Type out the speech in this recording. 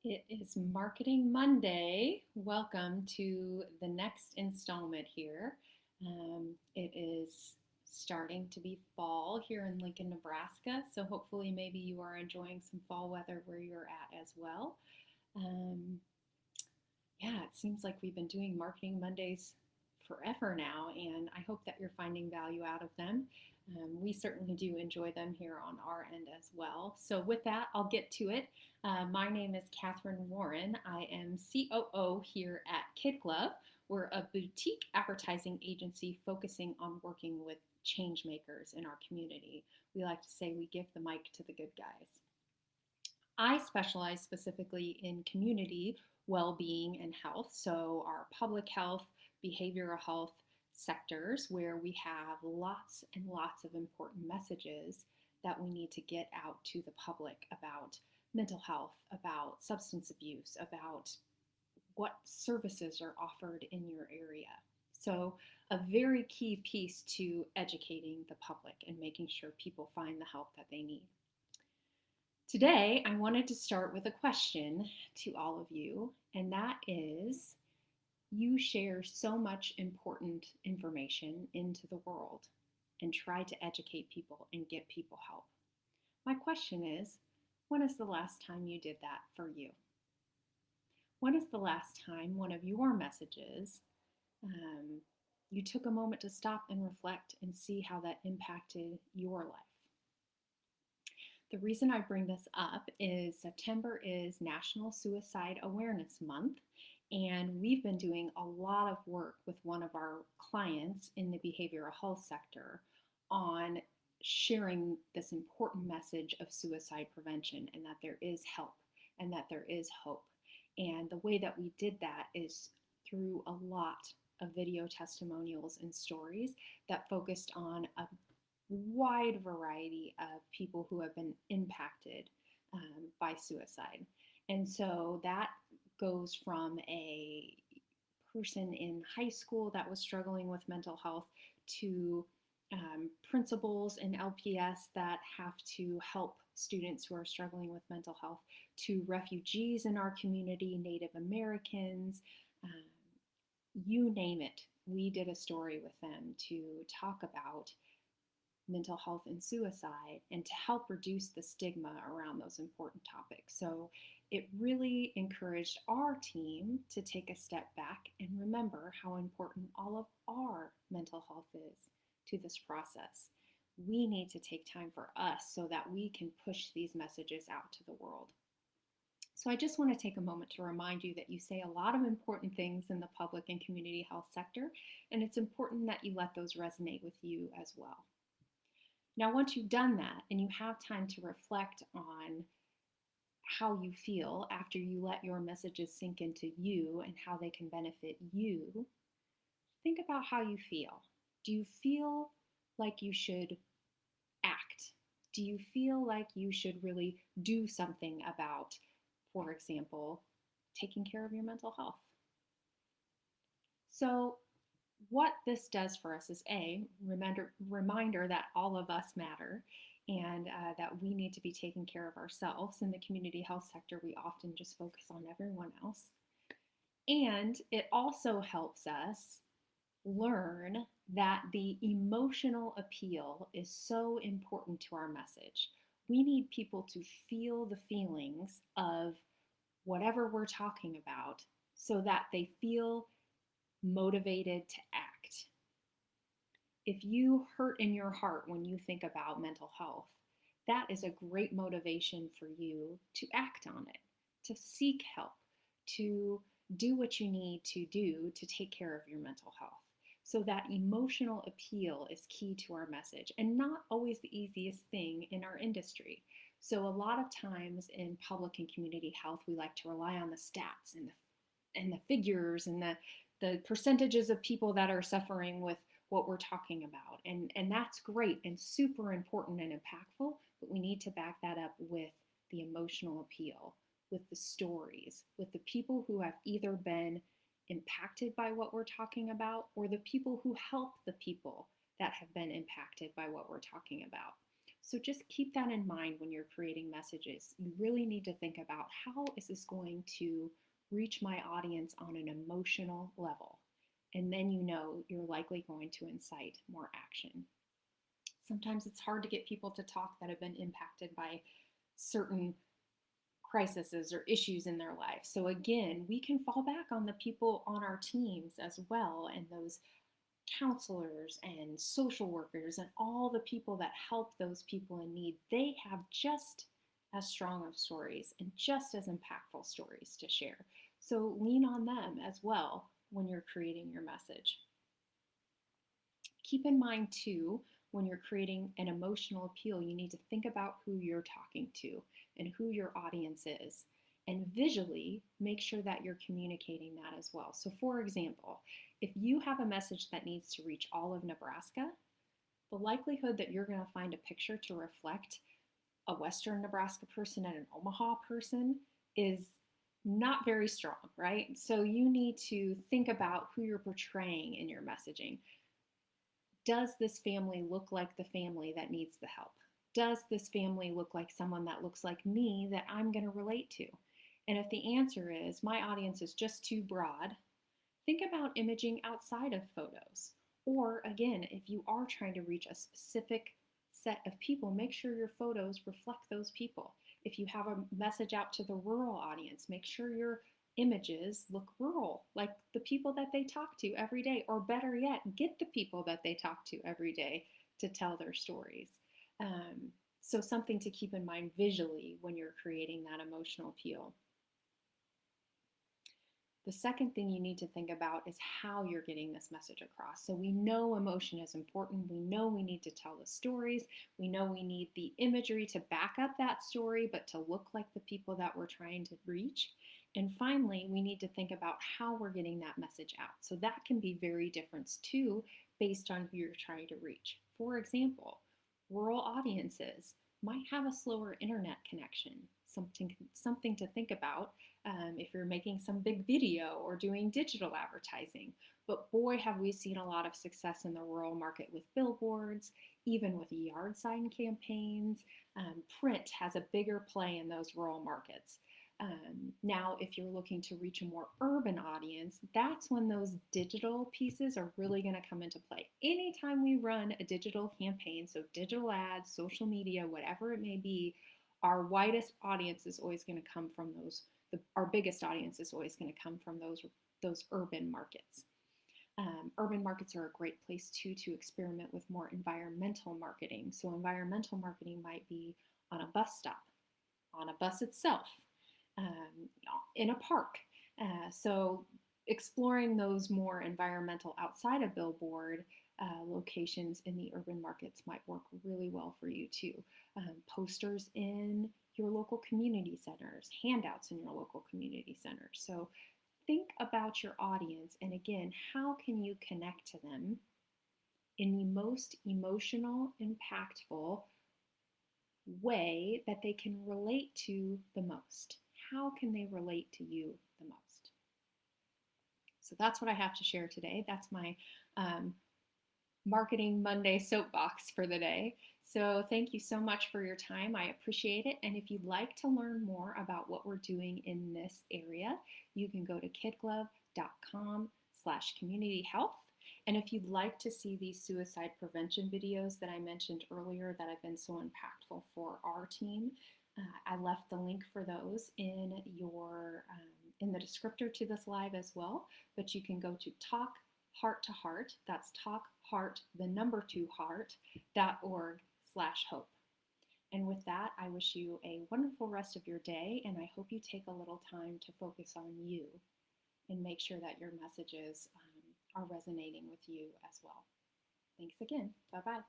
It is Marketing Monday. Welcome to the next installment here. It is starting to be fall here in Lincoln, Nebraska. So hopefully, maybe you are enjoying some fall weather where you're at as well. Um, yeah, it seems like we've been doing Marketing Mondays forever now, and I hope that you're finding value out of them. We certainly do enjoy them here on our end as well. So, with that, I'll get to it. My name is Catherine Warren. I am COO here at KidGlov. We're a boutique advertising agency focusing on working with change makers in our community. We like to say we give the mic to the good guys. I specialize specifically in community well-being and health, so our public health, behavioral health sectors where we have lots and lots of important messages that we need to get out to the public about mental health, about substance abuse, about what services are offered in your area. So, a very key piece to educating the public and making sure people find the help that they need. Today, I wanted to start with a question to all of you, and that is you share so much important information into the world and try to educate people and get people help. My question is, when is the last time you did that for you? When is the last time one of your messages um, you took a moment to stop and reflect and see how that impacted your life? The reason I bring this up is September is National Suicide Awareness Month, and we've been doing a lot of work with one of our clients in the behavioral health sector on sharing this important message of suicide prevention and that there is help and that there is hope. And the way that we did that is through a lot of video testimonials and stories that focused on a wide variety of people who have been impacted by suicide. And so that goes from a person in high school that was struggling with mental health to principals in LPS that have to help students who are struggling with mental health, to refugees in our community, Native Americans, um, you name it. We did a story with them to talk about mental health and suicide and to help reduce the stigma around those important topics. So it really encouraged our team to take a step back and remember how important all of our mental health is to this process. We need to take time for us so that we can push these messages out to the world. So I just want to take a moment to remind you that you say a lot of important things in the public and community health sector, and it's important that you let those resonate with you as well. Now, once you've done that and you have time to reflect on how you feel after you let your messages sink into you and how they can benefit you, think about how you feel. Do you feel like you should act? Do you feel like you should really do something about, for example, taking care of your mental health? So, what this does for us is reminder that all of us matter and that we need to be taking care of ourselves. In the community health sector, we often just focus on everyone else. And it also helps us learn that the emotional appeal is so important to our message. We need people to feel the feelings of whatever we're talking about so that they feel motivated to act. If you hurt in your heart when you think about mental health, that is a great motivation for you to act on it, to seek help, to do what you need to do to take care of your mental health. So that emotional appeal is key to our message and not always the easiest thing in our industry. So a lot of times in public and community health, we like to rely on the stats and the figures and the percentages of people that are suffering with what we're talking about. And that's great and super important and impactful, but we need to back that up with the emotional appeal, with the stories, with the people who have either been impacted by what we're talking about or the people who help the people that have been impacted by what we're talking about. So just keep that in mind when you're creating messages. You really need to think about, how is this going to reach my audience on an emotional level? And then you know you're likely going to incite more action. Sometimes it's hard to get people to talk that have been impacted by certain crises or issues in their life. So again, we can fall back on the people on our teams as well, and those counselors and social workers and all the people that help those people in need. They have just as strong of stories and just as impactful stories to share. So lean on them as well when you're creating your message. Keep in mind too, when you're creating an emotional appeal, you need to think about who you're talking to and who your audience is. And visually, make sure that you're communicating that as well. So, for example, if you have a message that needs to reach all of Nebraska, the likelihood that you're going to find a picture to reflect a Western Nebraska person and an Omaha person is not very strong, right? So, you need to think about who you're portraying in your messaging. Does this family look like the family that needs the help? Does this family look like someone that looks like me that I'm going to relate to? And if the answer is, my audience is just too broad, think about imaging outside of photos. Or again, if you are trying to reach a specific set of people, make sure your photos reflect those people. If you have a message out to the rural audience, make sure your images look rural, like the people that they talk to every day, or better yet, get the people that they talk to every day to tell their stories. So something to keep in mind visually when you're creating that emotional appeal. The second thing you need to think about is how you're getting this message across. So we know emotion is important. We know we need to tell the stories. We know we need the imagery to back up that story, but to look like the people that we're trying to reach. And finally, we need to think about how we're getting that message out. So that can be very different too, based on who you're trying to reach. For example, rural audiences might have a slower internet connection. Something to think about if you're making some big video or doing digital advertising. But boy, have we seen a lot of success in the rural market with billboards, even with yard sign campaigns. Print has a bigger play in those rural markets. Now, if you're looking to reach a more urban audience, that's when those digital pieces are really going to come into play. Anytime we run a digital campaign, so digital ads, social media, whatever it may be, our widest audience is always going to come from those. Our biggest audience is always going to come from those urban markets. Urban markets are a great place too to experiment with more environmental marketing. So environmental marketing might be on a bus stop, on a bus itself, in a park. So exploring those more environmental outside of billboard locations in the urban markets might work really well for you too. Posters in your local community centers, handouts in your local community centers. So think about your audience, and again, how can you connect to them in the most emotional, impactful way that they can relate to the most? How can they relate to you the most? So that's what I have to share today. That's my Marketing Monday soapbox for the day. So thank you so much for your time. I appreciate it. And if you'd like to learn more about what we're doing in this area, you can go to kidglov.com/community health. And if you'd like to see these suicide prevention videos that I mentioned earlier that have been so impactful for our team, I left the link for those in the descriptor to this live as well. But you can go to Talk Heart to Heart. That's talkheart.org/hope. And with that, I wish you a wonderful rest of your day, and I hope you take a little time to focus on you and make sure that your messages are resonating with you as well. Thanks again. Bye-bye.